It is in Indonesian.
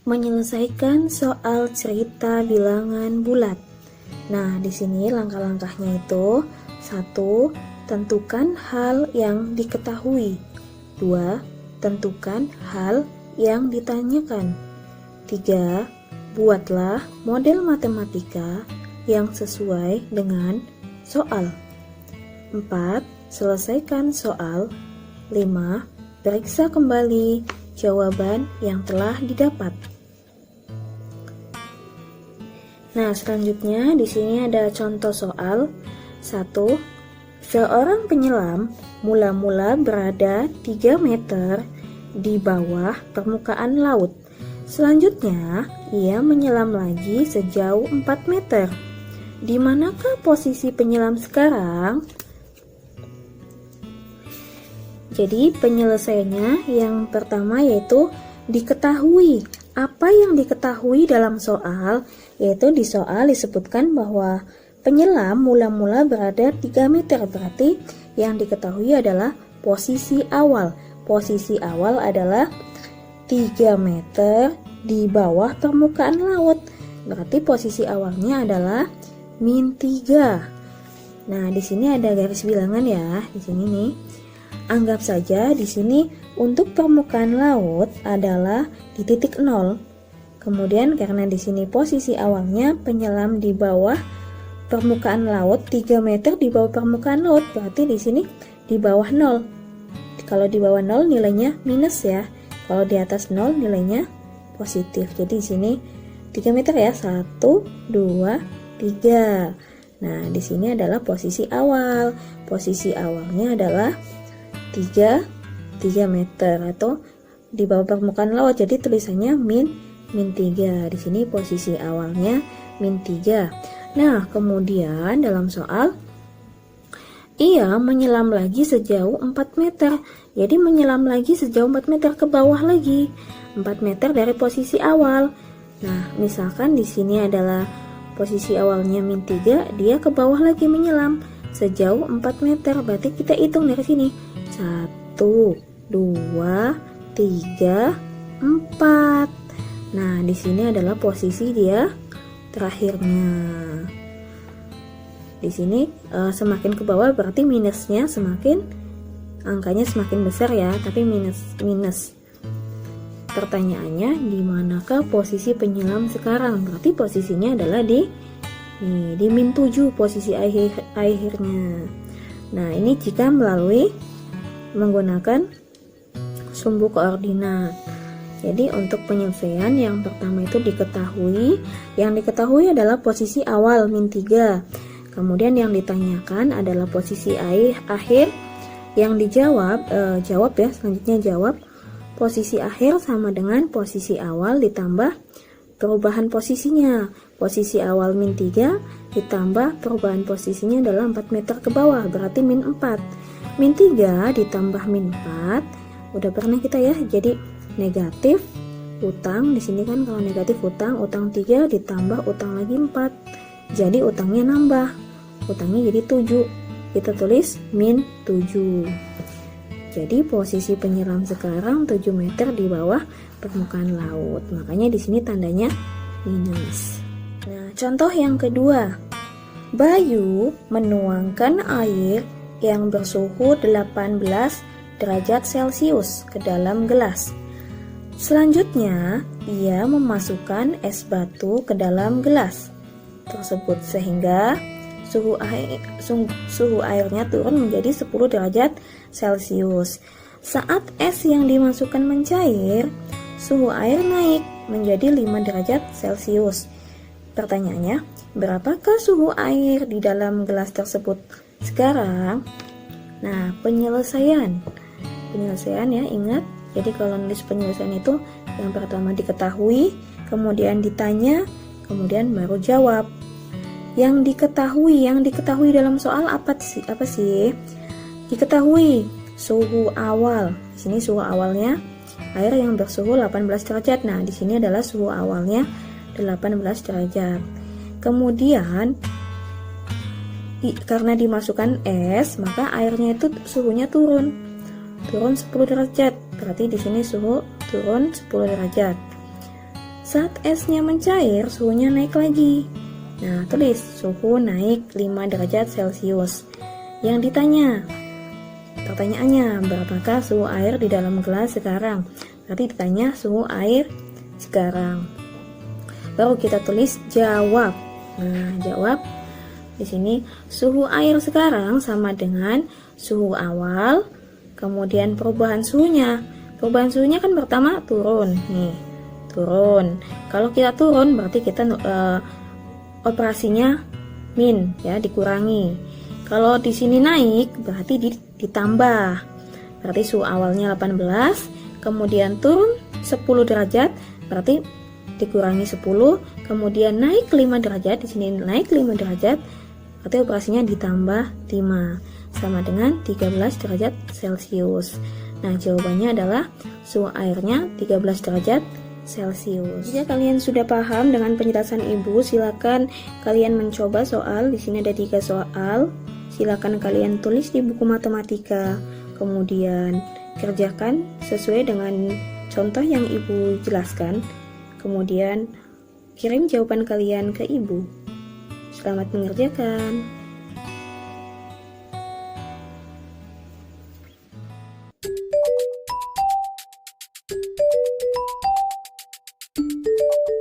Menyelesaikan soal cerita bilangan bulat. Nah, di sini langkah-langkahnya itu: 1. Tentukan hal yang diketahui. 2. Tentukan hal yang ditanyakan. 3. Buatlah model matematika yang sesuai dengan soal. 4. Selesaikan soal. 5. Periksa kembali jawaban yang telah didapat. Nah, selanjutnya di sini ada contoh soal. 1. Seorang penyelam mula-mula berada 3 meter di bawah permukaan laut. Selanjutnya, ia menyelam lagi sejauh 4 meter. Di manakah posisi penyelam sekarang? Jadi, penyelesaiannya yang pertama yaitu diketahui. Apa yang diketahui dalam soal? Yaitu di soal disebutkan bahwa penyelam mula-mula berada 3 meter. Berarti yang diketahui adalah posisi awal. Posisi awal adalah 3 meter di bawah permukaan laut. Berarti posisi awalnya adalah -3. Nah, di sini ada garis bilangan ya, di sini nih. Anggap saja di sini untuk permukaan laut adalah di titik 0. Kemudian karena di sini posisi awalnya penyelam di bawah permukaan laut 3 meter di bawah permukaan laut, berarti di sini di bawah 0. Kalau di bawah 0 nilainya minus ya. Kalau di atas 0 nilainya positif. Jadi di sini 3 meter ya. 1 2 3. Nah, di sini adalah posisi awal. Posisi awalnya adalah 3 meter atau di bawah permukaan laut. Jadi tulisannya -3. Di sini posisi awalnya -3. Nah, kemudian dalam soal ia menyelam lagi sejauh 4 meter. Jadi menyelam lagi sejauh 4 meter ke bawah lagi. 4 meter dari posisi awal. Nah, misalkan di sini adalah posisi awalnya -3, dia ke bawah lagi menyelam sejauh 4 meter. Berarti kita hitung dari sini. 1 2 3 4. Nah, di sini adalah posisi dia terakhirnya. Di sini semakin ke bawah berarti minusnya semakin, angkanya semakin besar ya, tapi minus. Pertanyaannya, di manakah posisi penyelam sekarang? Berarti posisinya adalah di -7, posisi akhirnya. Nah, ini jika menggunakan sumbu koordinat. Jadi untuk penyelesaian yang pertama itu diketahui. Yang diketahui adalah posisi awal -3. Kemudian yang ditanyakan adalah posisi akhir. Yang dijawab jawab ya, selanjutnya jawab. Posisi akhir sama dengan posisi awal ditambah perubahan posisinya. Posisi awal -3 ditambah perubahan posisinya adalah 4 meter ke bawah, berarti -4. -3 ditambah -4 udah pernah kita ya, jadi negatif utang. Di sini kan kalau negatif utang 3 ditambah utang lagi 4, jadi utangnya nambah, utangnya jadi 7. Kita tulis -7. Jadi posisi penyelam sekarang 7 meter di bawah permukaan laut, makanya di sini tandanya minus. Nah, contoh yang kedua, Bayu menuangkan air yang bersuhu 18 derajat Celcius ke dalam gelas. Selanjutnya, ia memasukkan es batu ke dalam gelas tersebut sehingga suhu airnya turun menjadi 10 derajat Celcius. Saat es yang dimasukkan mencair, suhu air naik menjadi 5 derajat Celcius. Pertanyaannya, berapakah suhu air di dalam gelas tersebut sekarang? Nah, penyelesaian ya, ingat. Jadi kalau nulis penyelesaian itu yang pertama diketahui, kemudian ditanya, kemudian baru jawab. Yang diketahui dalam soal apa sih? Diketahui suhu awal. Di sini suhu awalnya air yang bersuhu 18 derajat. Nah, di sini adalah suhu awalnya 18 derajat. Kemudian karena dimasukkan es, maka airnya itu suhunya turun 10 derajat. Berarti di sini suhu turun 10 derajat. Saat esnya mencair, suhunya naik lagi. Nah, tulis suhu naik 5 derajat Celcius. Yang ditanya, pertanyaannya, berapakah suhu air di dalam gelas sekarang? Berarti ditanya suhu air sekarang. Baru kita tulis jawab. Nah, jawab di sini suhu air sekarang sama dengan suhu awal, kemudian perubahan suhunya. Perubahan suhunya kan pertama turun, nih, turun. Kalau kita turun berarti kita operasinya min, ya, dikurangi. Kalau di sini naik berarti ditambah. Berarti suhu awalnya 18, kemudian turun 10 derajat, berarti dikurangi 10, kemudian naik 5 derajat, di sini naik 5 derajat, berarti operasinya ditambah 5, sama dengan 13 derajat Celcius. Nah, jawabannya adalah suhu airnya 13 derajat Celcius. Jika kalian sudah paham dengan penjelasan Ibu, silakan kalian mencoba soal. Di sini ada 3 soal. Silakan kalian tulis di buku matematika, kemudian kerjakan sesuai dengan contoh yang Ibu jelaskan. Kemudian kirim jawaban kalian ke Ibu. Selamat mengerjakan.